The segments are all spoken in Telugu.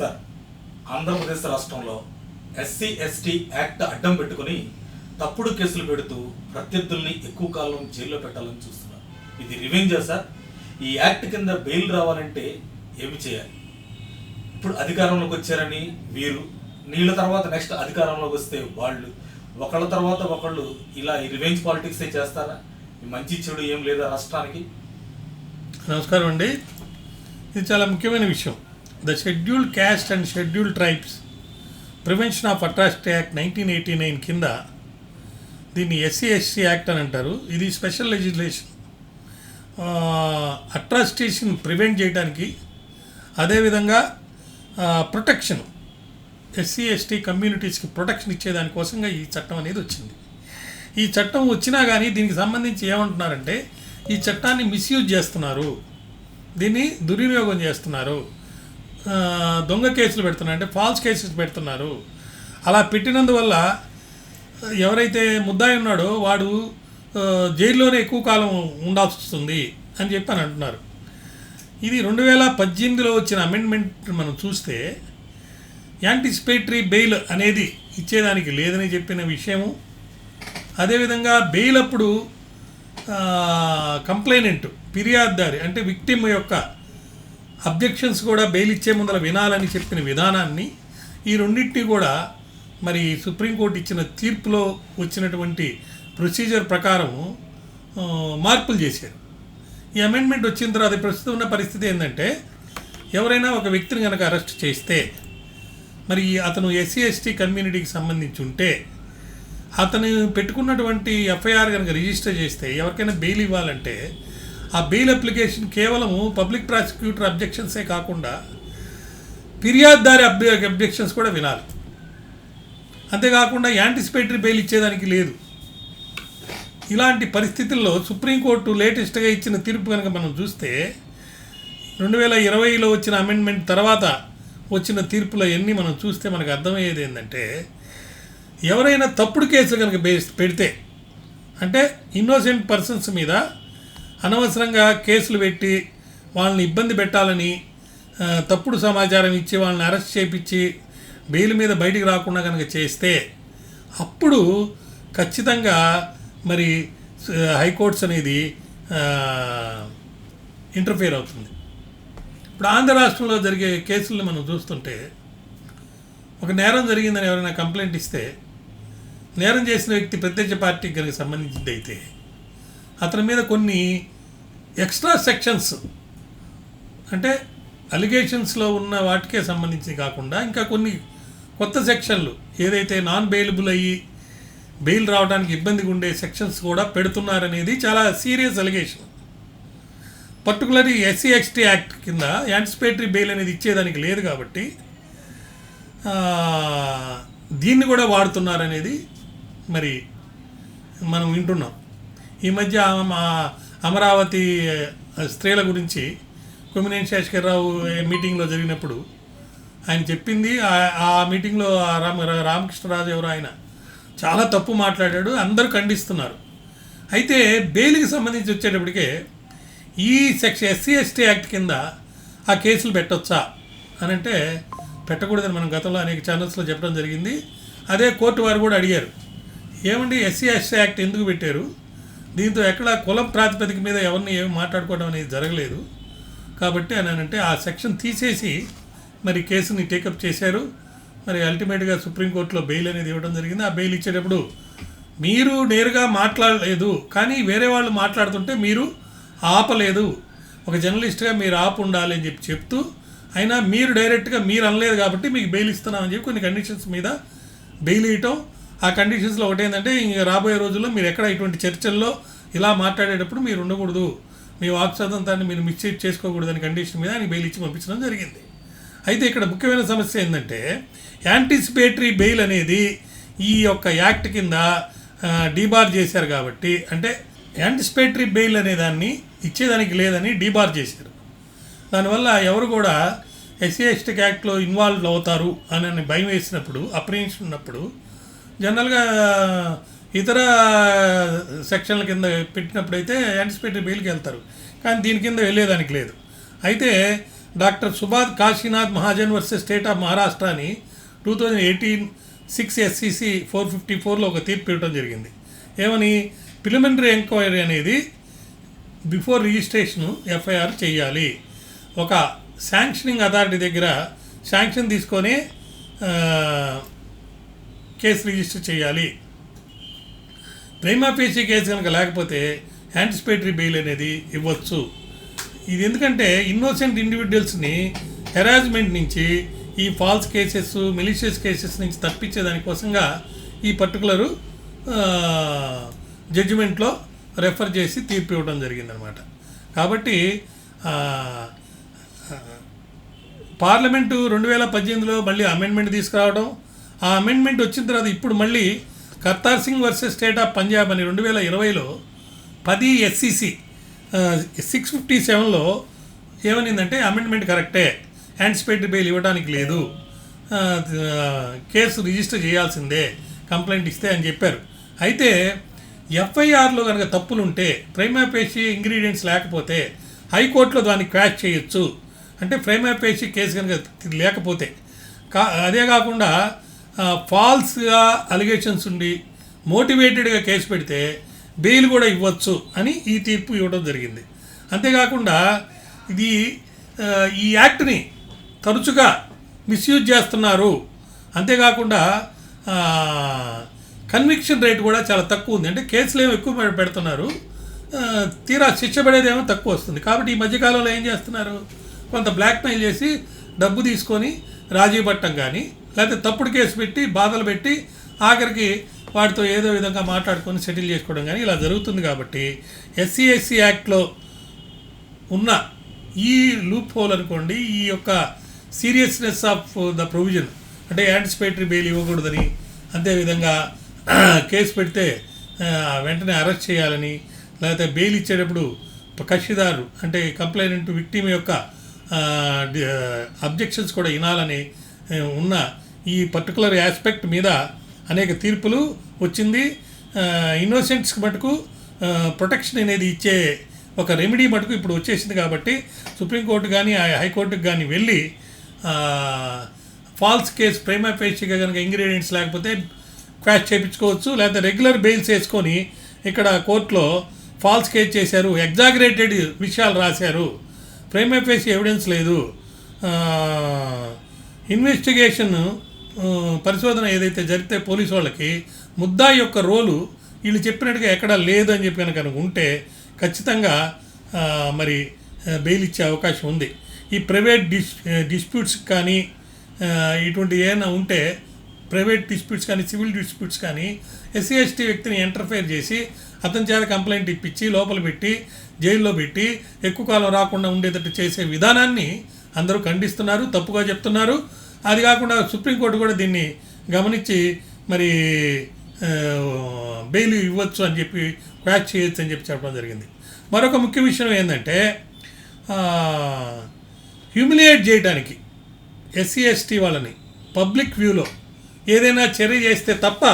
సార్, ఆంధ్రప్రదేశ్ రాష్ట్రంలో ఎస్సీ ఎస్టీ యాక్ట్ అడ్డం పెట్టుకుని తప్పుడు కేసులు పెడుతూ ప్రత్యర్థుల్ని ఎక్కువ కాలం జైల్లో పెట్టాలని చూస్తున్నారు. ఇది రివెంజా సార్? ఈ యాక్ట్ కింద బెయిల్ రావాలంటే ఏమి చేయాలి? ఇప్పుడు అధికారంలోకి వచ్చారని వీరు, నీళ్ళ తర్వాత నెక్స్ట్ అధికారంలోకి వస్తే వాళ్ళు, ఒకళ్ళ తర్వాత ఒకళ్ళు ఇలా ఈ రివెంజ్ పాలిటిక్స్ చేస్తారా? మంచి చెడు ఏం లేదా రాష్ట్రానికి? నమస్కారం అండి. ఇది చాలా ముఖ్యమైన విషయం. The scheduled caste and scheduled tribes prevention of atrocity act 1989 కింద దీన్ని ఎస్సీ ఎస్టీ యాక్ట్ అని అంటారు. ఇది స్పెషల్ లెజిస్లేషన్. అట్రాసిటీస్ని ప్రివెంట్ చేయడానికి, అదేవిధంగా ప్రొటెక్షన్, ఎస్సీ ఎస్టీ కమ్యూనిటీస్కి ప్రొటెక్షన్ ఇచ్చేదానికోసంగా ఈ చట్టం అనేది వచ్చింది. ఈ చట్టం వచ్చినా కానీ దీనికి సంబంధించి ఏమంటున్నారంటే, ఈ చట్టాన్ని మిస్యూజ్ చేస్తున్నారు, దీన్ని దుర్వినియోగం చేస్తున్నారు, దొంగ కేసులు పెడుతున్నారు, అంటే ఫాల్స్ కేసెస్ పెడుతున్నారు. అలా పెట్టినందువల్ల ఎవరైతే ముద్దాయి ఉన్నాడో వాడు జైల్లోనే ఎక్కువ కాలం ఉండాల్సి వస్తుంది అని చెప్పి అని అంటున్నారు. ఇది 2018లో వచ్చిన అమెండ్మెంట్ మనం చూస్తే యాంటిసిపేటరీ బెయిల్ అనేది ఇచ్చేదానికి లేదని చెప్పిన విషయము, అదేవిధంగా బెయిల్ అప్పుడు కంప్లైనెంట్, ఫిర్యాదుదారి అంటే విక్టిమ్ యొక్క అబ్జెక్షన్స్ కూడా బెయిల్ ఇచ్చే ముందర వినాలని చెప్పిన విధానాన్ని, ఈ రెండింటినీ కూడా మరి సుప్రీంకోర్టు ఇచ్చిన తీర్పులో వచ్చినటువంటి ప్రొసీజర్ ప్రకారం మార్పులు చేశారు. ఈ అమెండ్మెంట్ వచ్చిన తర్వాత ప్రస్తుతం ఉన్న పరిస్థితి ఏంటంటే, ఎవరైనా ఒక వ్యక్తిని కనుక అరెస్ట్ చేస్తే, మరి అతను ఎస్సీ ఎస్టీ కమ్యూనిటీకి సంబంధించి ఉంటే, అతను పెట్టుకున్నటువంటి ఎఫ్ఐఆర్ కనుక రిజిస్టర్ చేస్తే ఎవరికైనా బెయిల్ ఇవ్వాలంటే ఆ బెయిల్ అప్లికేషన్ కేవలము పబ్లిక్ ప్రాసిక్యూటర్ అబ్జెక్షన్సే కాకుండా ఫిర్యాదుదారి అబ్జెక్షన్స్ కూడా వినాలి. అంతేకాకుండా యాంటిసిపేటరీ బెయిల్ ఇచ్చేదానికి లేదు. ఇలాంటి పరిస్థితుల్లో సుప్రీంకోర్టు లేటెస్ట్గా ఇచ్చిన తీర్పు కనుక మనం చూస్తే 2020లో వచ్చిన అమెండ్మెంట్ తర్వాత వచ్చిన తీర్పులు అవన్నీ మనం చూస్తే మనకు అర్థమయ్యేది ఏంటంటే, ఎవరైనా తప్పుడు కేసులు కనుక పెడితే, అంటే ఇన్నోసెంట్ పర్సన్స్ మీద అనవసరంగా కేసులు పెట్టి వాళ్ళని ఇబ్బంది పెట్టాలని తప్పుడు సమాచారం ఇచ్చి వాళ్ళని అరెస్ట్ చేయించి బెయిల్ మీద బయటికి రాకుండా కనుక చేస్తే అప్పుడు ఖచ్చితంగా మరి హైకోర్ట్స్ అనేది ఇంటర్ఫియర్ అవుతుంది. ఇప్పుడు ఆంధ్ర రాష్ట్రంలో జరిగే కేసులను మనం చూస్తుంటే, ఒక నేరం జరిగిందని ఎవరైనా కంప్లైంట్ ఇస్తే, నేరం చేసిన వ్యక్తి ప్రత్యక్ష పార్టీకి కనుక సంబంధించింది అయితే అతని మీద కొన్ని ఎక్స్ట్రా సెక్షన్స్, అంటే అలిగేషన్స్లో ఉన్న వాటికే సంబంధించి కాకుండా ఇంకా కొన్ని కొత్త సెక్షన్లు, ఏదైతే నాన్ బెయిలబుల్ అయ్యి బెయిల్ రావడానికి ఇబ్బందిగా ఉండే సెక్షన్స్ కూడా పెడుతున్నారనేది చాలా serious allegation. Particularly SC ST act కింద యాంటిసిపేటరీ బెయిల్ అనేది ఇచ్చేదానికి లేదు కాబట్టి దీన్ని కూడా వాడుతున్నారనేది మరి మనం వింటున్నాం. ఈ మధ్య అమరావతి స్త్రీల గురించి కొమ్మినేని శేషగిరిరావు మీటింగ్లో జరిగినప్పుడు ఆయన చెప్పింది, ఆ మీటింగ్లో రామకృష్ణరాజు ఎవరు ఆయన చాలా తప్పు మాట్లాడాడు, అందరూ ఖండిస్తున్నారు. అయితే బెయిల్కి సంబంధించి వచ్చేటప్పటికే ఈ సెక్షన్ ఎస్సీ ఎస్టీ యాక్ట్ కింద ఆ కేసులు పెట్టొచ్చా అని అంటే పెట్టకూడదని మనం గతంలో అనేక ఛానల్స్లో చెప్పడం జరిగింది. అదే కోర్టు వారు కూడా అడిగారు, ఏమండి ఎస్సీ ఎస్టీ యాక్ట్ ఎందుకు పెట్టారు? దీంతో ఎక్కడ కులం ప్రాతిపదిక మీద ఎవరిని ఏమి మాట్లాడుకోవడం అనేది జరగలేదు కాబట్టి అని అంటే ఆ సెక్షన్ తీసేసి మరి కేసుని టేకప్ చేశారు. మరి అల్టిమేట్గా సుప్రీంకోర్టులో బెయిల్ అనేది ఇవ్వడం జరిగింది. ఆ బెయిల్ ఇచ్చేటప్పుడు మీరు నేరుగా మాట్లాడలేదు, కానీ వేరే వాళ్ళు మాట్లాడుతుంటే మీరు ఆపలేదు, ఒక జర్నలిస్ట్గా మీరు ఆపు ఉండాలి అని చెప్తూ, అయినా మీరు డైరెక్ట్గా మీరు అనలేదు కాబట్టి మీకు బెయిల్ ఇస్తున్నామని చెప్పి కొన్ని కండిషన్స్ మీద బెయిల్ ఇవ్వటం. ఆ కండిషన్స్లో ఒకటి ఏంటంటే, ఇంక రాబోయే రోజుల్లో మీరు ఎక్కడ ఇటువంటి చర్చల్లో ఇలా మాట్లాడేటప్పుడు మీరు ఉండకూడదు, మీ వాక్ స్వాతంత్రాన్ని మీరు మిస్యూజ్ చేసుకోకూడదు అని కండిషన్ మీద ఆయన బెయిల్ ఇచ్చి పంపించడం జరిగింది. అయితే ఇక్కడ ముఖ్యమైన సమస్య ఏంటంటే, యాంటిసిపేటరీ బెయిల్ అనేది ఈ యొక్క యాక్ట్ కింద డీబార్ చేశారు కాబట్టి, అంటే యాంటిసిపేటరీ బెయిల్ అనే దాన్ని ఇచ్చేదానికి లేదని డీబార్ చేశారు. దానివల్ల ఎవరు కూడా ఎస్సీ ఎస్టీ యాక్ట్లో ఇన్వాల్వ్ అవుతారు అని భయం వేసినప్పుడు, అప్రిహెన్షన్ ఉన్నప్పుడు జనరల్గా ఇతర సెక్షన్ల కింద పెట్టినప్పుడైతే యాంటిసిపేటరీ బెయిల్కి వెళ్తారు, కానీ దీని కింద వెళ్ళేదానికి లేదు. అయితే doctor Subhad Kashinath Mahajan versus state of Maharashtra అని 2018 6 SCC 454లో ఒక తీర్పు ఇవ్వడం జరిగింది. ఏమని, ప్రిలిమినరీ ఎంక్వైరీ అనేది బిఫోర్ రిజిస్ట్రేషన్ FIR చేయాలి. ఒక శాంక్షనింగ్ అథారిటీ దగ్గర శాంక్షన్ తీసుకొని కేసు రిజిస్టర్ చేయాలి. ప్రైమా ఫేసి కేసు కనుక లేకపోతే యాంటిసిపేటరీ బెయిల్ అనేది ఇవ్వచ్చు. ఇది ఎందుకంటే ఇన్నోసెంట్ ఇండివిజువల్స్ని హెరాస్మెంట్ నుంచి, ఈ ఫాల్స్ కేసెస్, మిలిషియస్ కేసెస్ నుంచి తప్పించే దానికోసంగా ఈ పర్టికులరు జడ్జిమెంట్లో రెఫర్ చేసి తీర్పు ఇవ్వడం జరిగిందనమాట. కాబట్టి పార్లమెంటు 2018లో మళ్ళీ అమెండ్మెంట్ తీసుకురావడం, ఆ అమెండ్మెంట్ వచ్చిన తర్వాత ఇప్పుడు మళ్ళీ Kartar Singh versus state of Punjab అని 2020లో 10 SCC 657లో ఏమనిందంటే అమెండ్మెంట్ కరెక్టే, యాంటిసిపేటరీ బెయిల్ ఇవ్వడానికి లేదు, కేసు రిజిస్టర్ చేయాల్సిందే కంప్లైంట్ ఇస్తే అని చెప్పారు. అయితే FIRలో కనుక తప్పులుంటే, ప్రైమా ఫేసి ఇంగ్రీడియంట్స్ లేకపోతే హైకోర్టులో దాన్ని క్వాష్ చేయొచ్చు. అంటే ప్రైమా ఫేసి కేసు కనుక లేకపోతే, అదే కాకుండా ఫాల్స్గా అలిగేషన్స్ ఉండి మోటివేటెడ్గా కేసు పెడితే బెయిల్ కూడా ఇవ్వచ్చు అని ఈ తీర్పు ఇవ్వడం జరిగింది. అంతేకాకుండా ఇది ఈ యాక్ట్ని తరచుగా మిస్యూజ్ చేస్తున్నారు. అంతేకాకుండా కన్విక్షన్ రేట్ కూడా చాలా తక్కువ ఉంది. అంటే కేసులు ఏమో ఎక్కువ పెడుతున్నారు, తీరా శిక్ష పడేదేమో తక్కువ వస్తుంది. కాబట్టి ఈ మధ్యకాలంలో ఏం చేస్తున్నారు, కొంత బ్లాక్మెయిల్ చేసి డబ్బు తీసుకొని రాజీ పట్టడం కానీ, లేకపోతే తప్పుడు కేసు పెట్టి బాధలు పెట్టి ఆఖరికి వాటితో ఏదో విధంగా మాట్లాడుకొని సెటిల్ చేసుకోవడం కానీ ఇలా జరుగుతుంది. కాబట్టి SC యాక్ట్లో ఉన్న ఈ లూప్ హోల్ అనుకోండి, ఈ యొక్క సీరియస్నెస్ ఆఫ్ ద ప్రొవిజన్, అంటే యాంటిసిపేటరీ బెయిల్ ఇవ్వకూడదని, అంతేవిధంగా కేసు పెడితే వెంటనే అరెస్ట్ చేయాలని, లేకపోతే బెయిల్ ఇచ్చేటప్పుడు కక్షిదారు అంటే కంప్లైనెంట్ విక్టిమ్ యొక్క అబ్జెక్షన్స్ కూడా వినాలని ఉన్న ఈ పర్టికులర్ ఆస్పెక్ట్ మీద అనేక తీర్పులు వచ్చింది. ఇన్నోసెంట్స్కి మటుకు ప్రొటెక్షన్ అనేది ఇచ్చే ఒక రెమెడీ మటుకు ఇప్పుడు వచ్చేసింది. కాబట్టి సుప్రీంకోర్టు కానీ హైకోర్టుకు కానీ వెళ్ళి ఫాల్స్ కేసు ప్రైమా ఫేసిగా కనుక ఇంగ్రీడియంట్స్ లేకపోతే క్వాష్ చేయించుకోవచ్చు. లేకపోతే రెగ్యులర్ బెయిల్స్ వేసుకొని ఇక్కడ కోర్టులో ఫాల్స్ కేసు చేశారు, ఎగ్జాగరేటెడ్ విషయాలు రాశారు, ప్రైమా ఫేసి ఎవిడెన్స్ లేదు, ఇన్వెస్టిగేషన్ పరిశోధన ఏదైతే జరిగితే పోలీసు వాళ్ళకి ముద్దాయి యొక్క రోలు వీళ్ళు చెప్పినట్టుగా ఎక్కడా లేదు అని చెప్పి కనుక ఉంటే ఖచ్చితంగా మరి బెయిల్ ఇచ్చే అవకాశం ఉంది. ఈ ప్రైవేట్ డిస్ప్యూట్స్ కానీ ఇటువంటి ఏమైనా ఉంటే, ప్రైవేట్ డిస్ప్యూట్స్ కానీ సివిల్ డిస్ప్యూట్స్ కానీ SC ST వ్యక్తిని ఇంటర్ఫేర్ చేసి అతని చేత కంప్లైంట్ ఇప్పించి లోపల పెట్టి జైల్లో పెట్టి ఎక్కువ కాలం రాకుండా ఉండేటట్టు చేసే విధానాన్ని అందరూ ఖండిస్తున్నారు, తప్పుగా చెప్తున్నారు. అది కాకుండా సుప్రీంకోర్టు కూడా దీన్ని గమనించి మరి బెయిల్ ఇవ్వచ్చు అని చెప్పి క్వాష్ చేయొచ్చు అని చెప్పి చెప్పడం జరిగింది. మరొక ముఖ్య విషయం ఏంటంటే, హ్యూమిలియేట్ చేయడానికి SC ST వాళ్ళని పబ్లిక్ వ్యూలో ఏదైనా చర్య చేస్తే తప్ప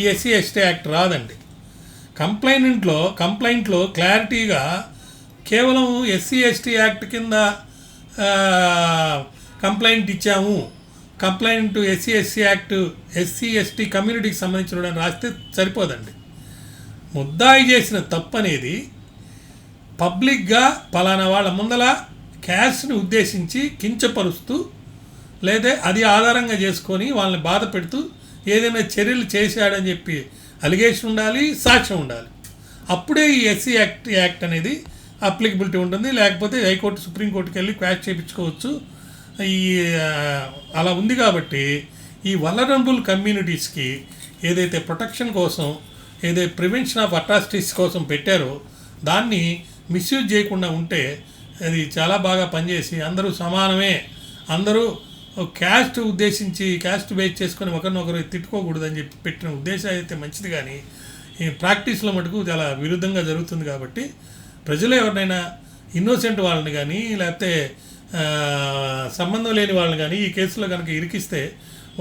ఈ SC ST యాక్ట్ రాదండి. కంప్లైంట్లో క్లారిటీగా కేవలం SC ST యాక్ట్ కింద కంప్లైంట్ ఇచ్చాము, complaint SC SC act SC ST కమ్యూనిటీకి సంబంధించిన రాస్తే సరిపోదండి. ముద్దాయి చేసిన తప్పు అనేది పబ్లిక్గా పలానా వాళ్ళ ముందల క్యాస్ట్ని ఉద్దేశించి కించపరుస్తూ లేదా అది ఆధారంగా చేసుకొని వాళ్ళని బాధ పెడుతూ ఏదైనా చర్యలు చేశాడని చెప్పి అలిగేషన్ ఉండాలి, సాక్ష్యం ఉండాలి. అప్పుడే ఈ SC యాక్ట్ అనేది అప్లికబిలిటీ ఉంటుంది. లేకపోతే హైకోర్టు సుప్రీంకోర్టుకి వెళ్ళి క్వాష్ చేయించుకోవచ్చు. అలా ఉంది. కాబట్టి ఈ వలనరబుల్ కమ్యూనిటీస్కి ఏదైతే ప్రొటెక్షన్ కోసం, ఏదైతే ప్రివెన్షన్ ఆఫ్ అట్రాసిటీస్ కోసం పెట్టారో దాన్ని మిస్యూజ్ చేయకుండా ఉంటే అది చాలా బాగా పనిచేసి అందరూ సమానమే, అందరూ క్యాస్ట్ ఉద్దేశించి క్యాస్ట్ బేస్ చేసుకొని ఒకరినొకరు తిట్టుకోకూడదని చెప్పి పెట్టిన ఉద్దేశం అయితే మంచిది. కానీ ఈ ప్రాక్టీస్లో మటుకు చాలా విరుద్ధంగా జరుగుతుంది. కాబట్టి ప్రజలు ఎవరినైనా ఇన్నోసెంట్ వాళ్ళని కానీ లేకపోతే సంబంధం లేని వాళ్ళని కానీ ఈ కేసులో కనుక ఇరికిస్తే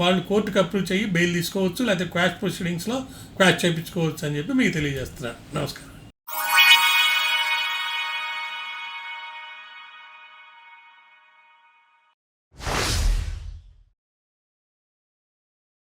వాళ్ళు కోర్టుకు అప్రూవ్ చేయి బెయిల్ తీసుకోవచ్చు, లేకపోతే క్వాష్ ప్రొసీడింగ్స్లో క్వాష్ చేయించుకోవచ్చు అని చెప్పి మీకు తెలియజేస్తున్నాను. నమస్కారం.